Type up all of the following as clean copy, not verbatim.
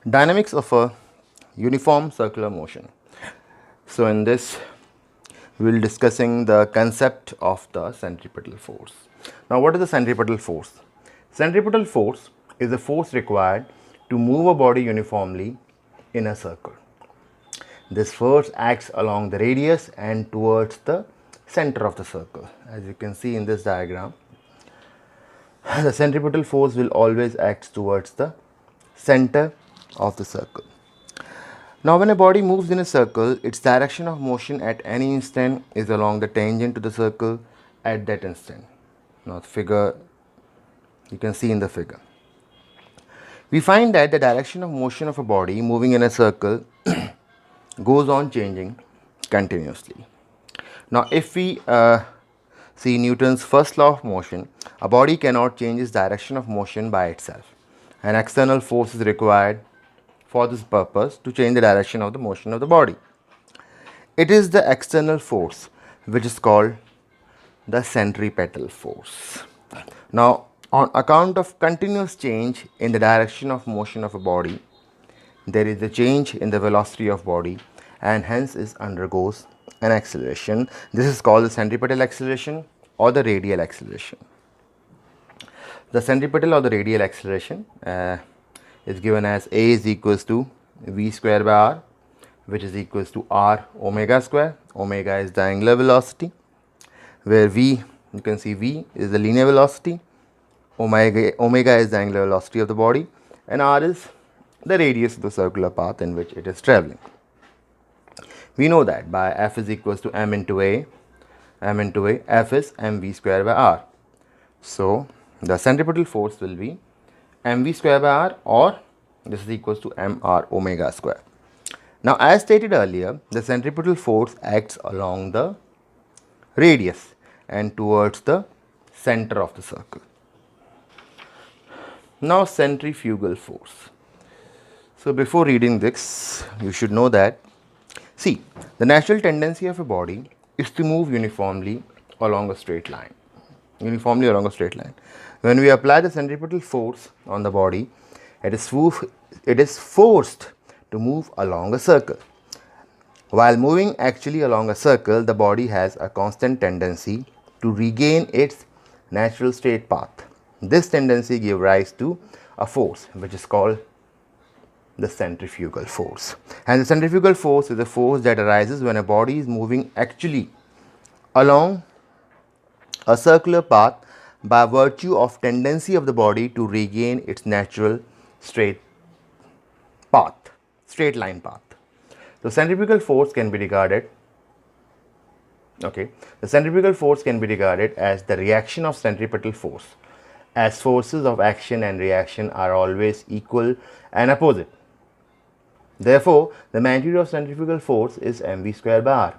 Dynamics of a uniform circular motion. So in this we will discussing the concept of the centripetal force. Now what is the centripetal force? Centripetal force is the force required to move a body uniformly in a circle. This force acts along the radius and towards the center of the circle. As you can see in this diagram, the centripetal force will always act towards the center of the circle. Now when a body moves in a circle, its direction of motion at any instant is along the tangent to the circle at that instant. Now the figure, you can see in the figure. We find that the direction of motion of a body moving in a circle goes on changing continuously. Now if we see Newton's first law of motion, a body cannot change its direction of motion by itself. An external force is required for this purpose to change the direction of the motion of the body. It is the external force which is called the centripetal force. Now, on account of continuous change in the direction of motion of a body, there is a change in the velocity of body and hence it undergoes an acceleration. This is called the centripetal acceleration or the radial acceleration. The centripetal or the radial acceleration is given as A is equals to V square by R, which is equals to R omega square. Omega is the angular velocity, where V, you can see V is the linear velocity, omega is the angular velocity of the body, and R is the radius of the circular path in which it is traveling. We know that by F is equals to M into A, F is mv square by R. So the centripetal force will be mv square by R, or this is equals to mr omega square. Now as stated earlier, the centripetal force acts along the radius and towards the center of the circle. Now centrifugal force. So before reading this, you should know that, see, the natural tendency of a body is to move uniformly along a straight line. When we apply the centripetal force on the body, it is forced to move along a circle. While moving actually along a circle, the body has a constant tendency to regain its natural straight path. This tendency gives rise to a force which is called the centrifugal force. And the centrifugal force is a force that arises when a body is moving actually along a circular path by virtue of tendency of the body to regain its natural straight line path. So centrifugal force can be regarded as the reaction of centripetal force, as forces of action and reaction are always equal and opposite. Therefore, the magnitude of centrifugal force is mv square by R.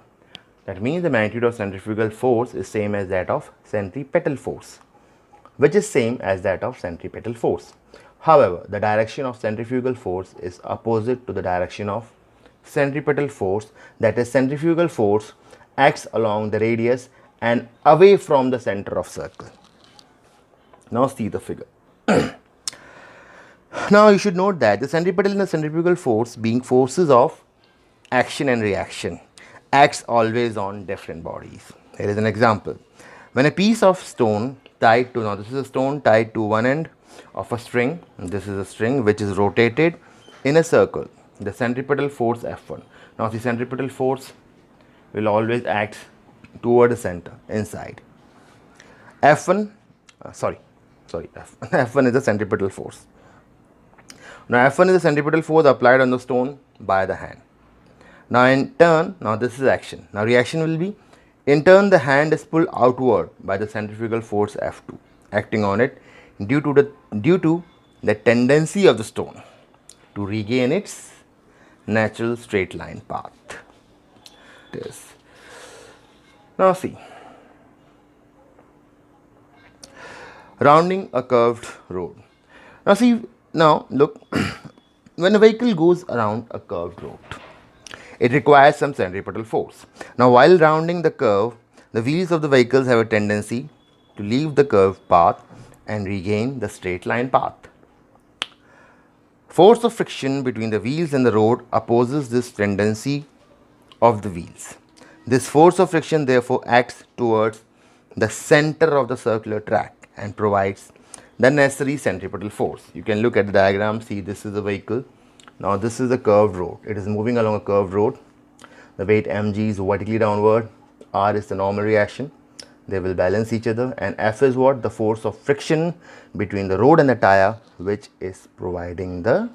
That means the magnitude of centrifugal force is same as that of centripetal force, which is same as that of centripetal force. However, the direction of centrifugal force is opposite to the direction of centripetal force, that is, centrifugal force acts along the radius and away from the center of circle. Now see the figure. Now you should note that the centripetal and the centrifugal force, being forces of action and reaction, acts always on different bodies. Here is an example. When a piece of stone tied to, now this is a stone tied to one end of a string, this is a string which is rotated in a circle, the centripetal force F1. Now the centripetal force will always act toward the center, inside. F1 is the centripetal force. Now F1 is the centripetal force applied on the stone by the hand. Now in turn, now this is action. Now reaction will be, in turn the hand is pulled outward by the centrifugal force F2 acting on it due to the tendency of the stone to regain its natural straight line path. Now see, rounding a curved road. Now look, when a vehicle goes around a curved road, it requires some centripetal force. Now while rounding the curve, the wheels of the vehicles have a tendency to leave the curved path and regain the straight line path. Force of friction between the wheels and the road opposes this tendency of the wheels. This force of friction therefore acts towards the center of the circular track and provides the necessary centripetal force. You can look at the diagram, see this is a vehicle. Now this is a curved road. It is moving along a curved road. The weight mg is vertically downward. R is the normal reaction. They will balance each other, and F is what? The force of friction between the road and the tire, which is providing the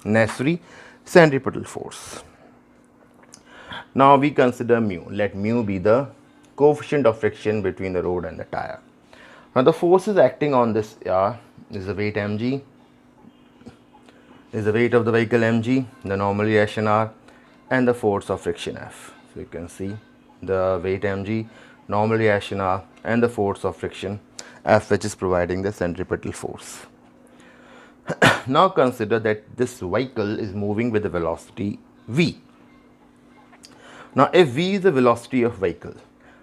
necessary centripetal force. Now we consider mu. Let mu be the coefficient of friction between the road and the tire. Now the forces acting on this is the weight mg, is the weight of the vehicle mg, the normal reaction R, and the force of friction F. So you can see the weight mg, normal reaction R, and the force of friction F, which is providing the centripetal force. Now consider that this vehicle is moving with the velocity v. Now if v is the velocity of vehicle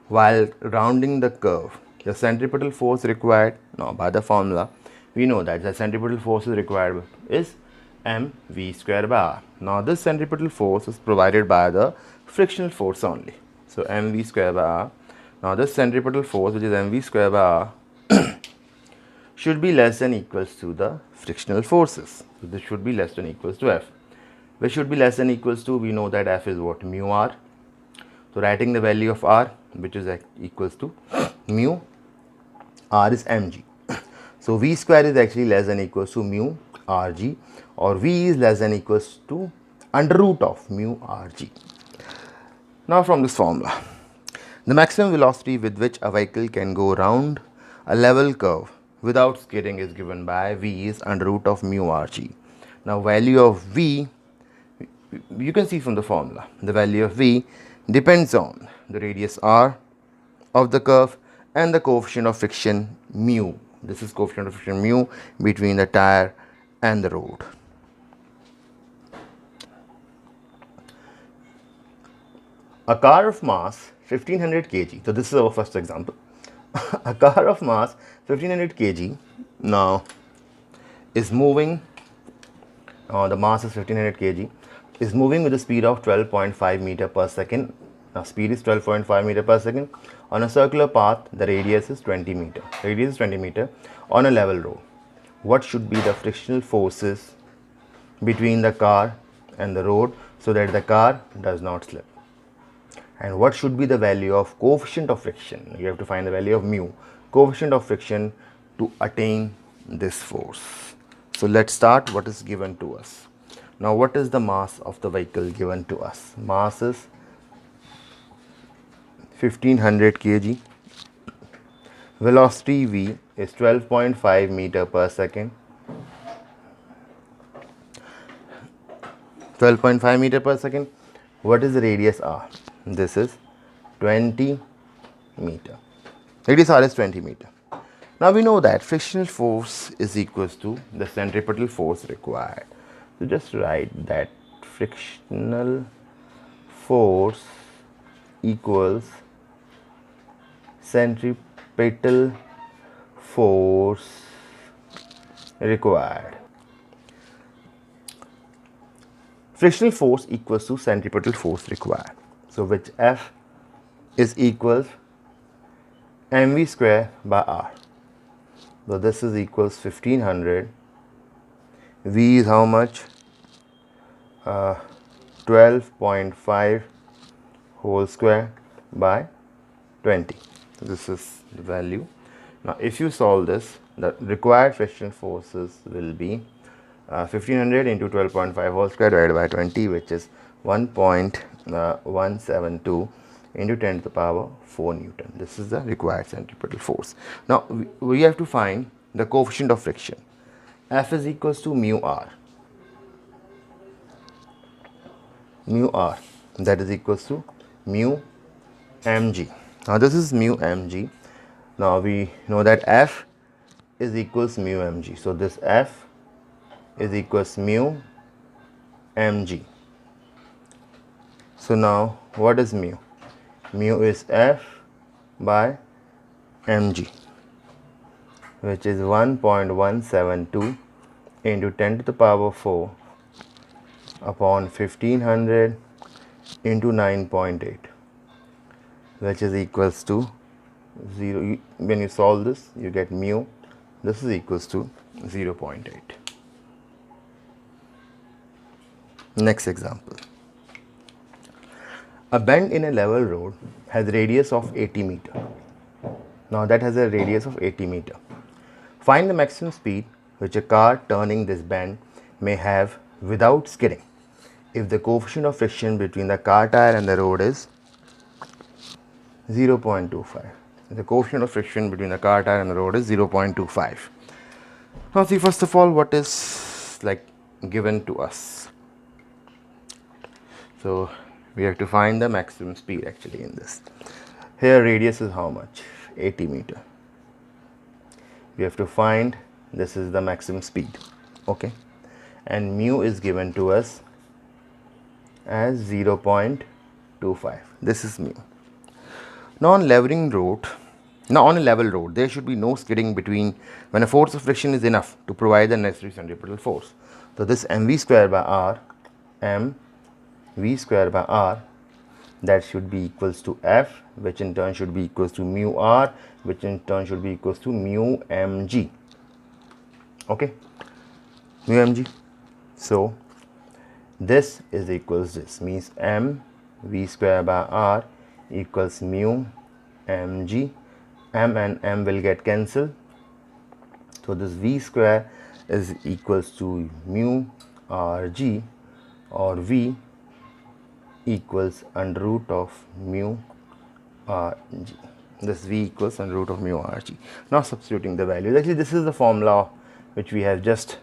while rounding the curve, the centripetal force required, now by the formula we know that the centripetal force is required is mv square by r. Now this centripetal force is provided by the frictional force only. So mv square by r. Now this centripetal force, which is mv square by r, should be less than equals to the frictional forces. So this should be less than equals to F. Which should be less than equals to, we know that F is what? Mu r. So writing the value of r, which is equals to mu, r is mg. So v square is actually less than equals to mu rg, or v is less than equals to under root of mu rg. Now from this formula, the maximum velocity with which a vehicle can go around a level curve without skidding is given by v is under root of mu rg. Now value of v, you can see from the formula, the value of v depends on the radius r of the curve and the coefficient of friction mu. This is coefficient of friction mu between the tire and the road. A car of mass 1500 kg. So this is our first example. A car of mass 1500 kg now is moving, the mass is 1500 kg, is moving with a speed of 12.5 meter per second. Now speed is 12.5 meter per second on a circular path. The radius is 20 meter. Radius is 20 meter on a level road. What should be the frictional forces between the car and the road so that the car does not slip? And what should be the value of coefficient of friction? You have to find the value of mu, coefficient of friction, to attain this force. So let's start what is given to us. Now what is the mass of the vehicle given to us? Mass is 1500 kg. Velocity v is 12.5 meter per second. 12.5 meter per second. What is the radius r? This is 20 meter. Radius r is 20 meter. Now we know that frictional force is equals to the centripetal force required. So just write that frictional force equals centripetal force required. Frictional force equals to centripetal force required. So which F is equals mv square by r. So this is equals 1500. V is how much? 12.5 whole square by 20. So this is the value. Now if you solve this, the required frictional forces will be 1500 into 12.5 whole square divided by 20, which is 1.172 into 10 to the power 4 Newton. This is the required centripetal force. Now we have to find the coefficient of friction. F is equals to mu r. Mu r, that is equals to mu mg. Now this is mu mg. Now we know that F is equals mu mg. So this F is equals mu mg. So now what is mu? Mu is F by mg, which is 1.172 into 10 to the power 4 upon 1500 into 9.8, which is equals to 0. When you solve this, you get mu. This is equals to 0.8. Next example. A bend in a level road has a radius of 80 meter. Now that has a radius of 80 meter. Find the maximum speed which a car turning this bend may have without skidding if the coefficient of friction between the car tire and the road is 0.25. The coefficient of friction between the car tire and the road is 0.25. Now see, first of all, what is like given to us. So we have to find the maximum speed actually in this. Here radius is how much? 80 meter. We have to find, this is the maximum speed, okay, and mu is given to us as 0.25. This is mu. Now on a level road, there should be no skidding between when a force of friction is enough to provide the necessary centripetal force. So this mv square by r, that should be equals to F, which in turn should be equals to mu r, which in turn should be equals to mu mg. Okay, mu mg. So this is equals this, means m v square by r equals mu mg. M and m will get cancelled, so this v square is equals to mu rg, or v equals under root of mu rg. This v equals under root of mu rg. Now substituting the values, actually this is the formula which we have just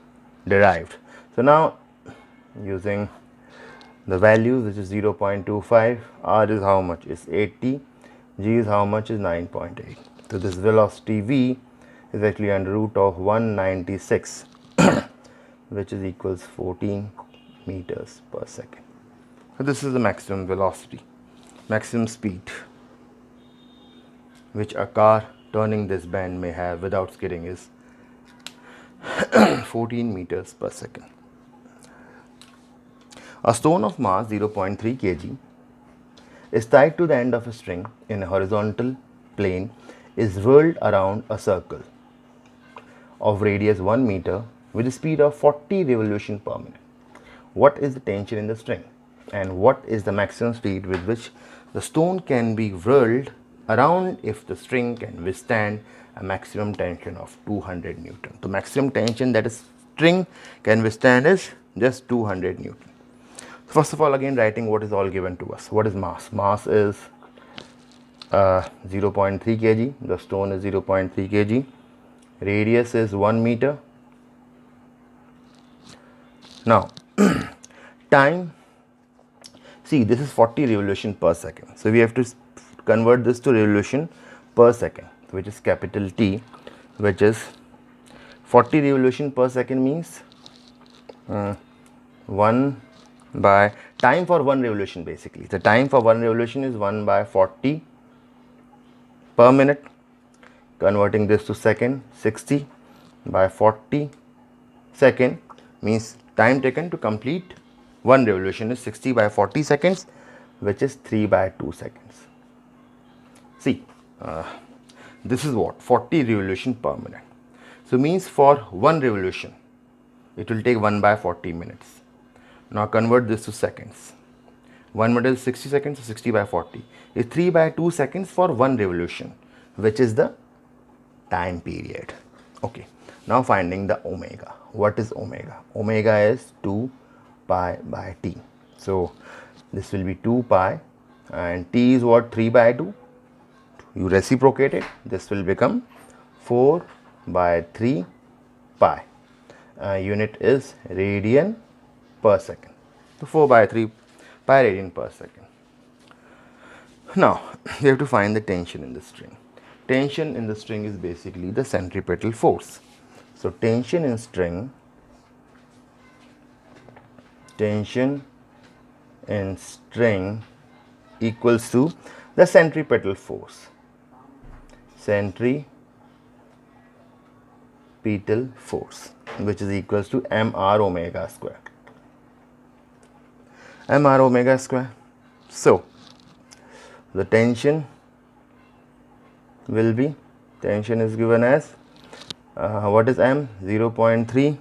derived. So now using the values, which is 0.25, r is how much? Is 80, g is how much? Is 9.8. So this velocity v is actually under root of 196 which is equals 14 meters per second. So this is the maximum velocity, maximum speed which a car turning this bend may have without skidding is 14 meters per second. A stone of mass 0.3 kg is tied to the end of a string in a horizontal plane, is whirled around a circle of radius 1 meter with a speed of 40 revolutions per minute. What is the tension in the string, and what is the maximum speed with which the stone can be whirled around if the string can withstand a maximum tension of 200 Newton? The maximum tension that a string can withstand is just 200 Newton. First of all, again writing what is all given to us. What is mass? Mass is 0.3 kg. The stone is 0.3 kg. Radius is 1 meter. Now, time, see, this is 40 revolution per second. So we have to convert this to revolution per second, which is capital T, which is 40 revolution per second means 1 by time for one revolution. Basically the time for one revolution is 1 by 40 per minute. Converting this to second, 60 by 40 second means time taken to complete one revolution is 60 by 40 seconds, which is 3 by 2 seconds. See, this is what 40 revolution per minute. So means for one revolution it will take 1 by 40 minutes. Now convert this to seconds. 1 minute is 60 seconds, so 60 by 40 is 3 by 2 seconds for one revolution, which is the time period. Okay, now finding the omega. What is omega? Omega is 2 pi by t. So this will be 2 pi, and t is what? 3 by 2. You reciprocate it, this will become 4 by 3 pi. Unit is radian per second. So 4 by 3 pi radian per second. Now we have to find the tension in the string. Tension in the string is basically the centripetal force. So tension in string equals to the centripetal force. Centripetal centripetal force, which is equals to mr omega square. Mr omega square. So the tension will be, tension is given as what is m? 0.3,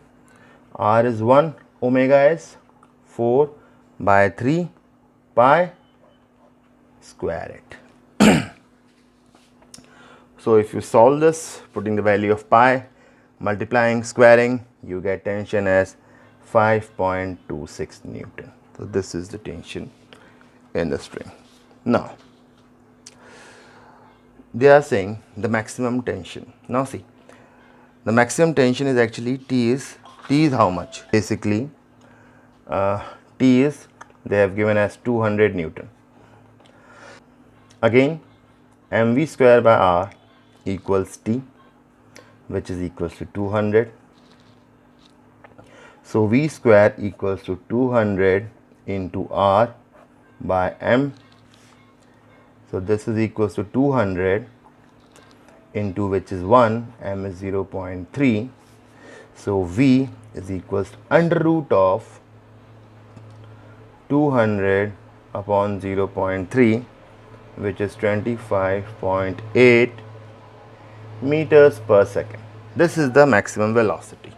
r is 1, omega is 4 by 3 pi, square it. So if you solve this, putting the value of pi, multiplying, squaring, you get tension as 5.26 Newton. So this is the tension in the string. Now they are saying the maximum tension. Now see, the maximum tension is actually T is how much? Basically T is, they have given as 200 Newton. Again, mv square by r equals T, which is equals to 200. So v square equals to 200 into r by m. So this is equals to 200 into, which is 1, m is 0.3. So v is equals to under root of 200 upon 0.3, which is 25.8 meters per second. This is the maximum velocity.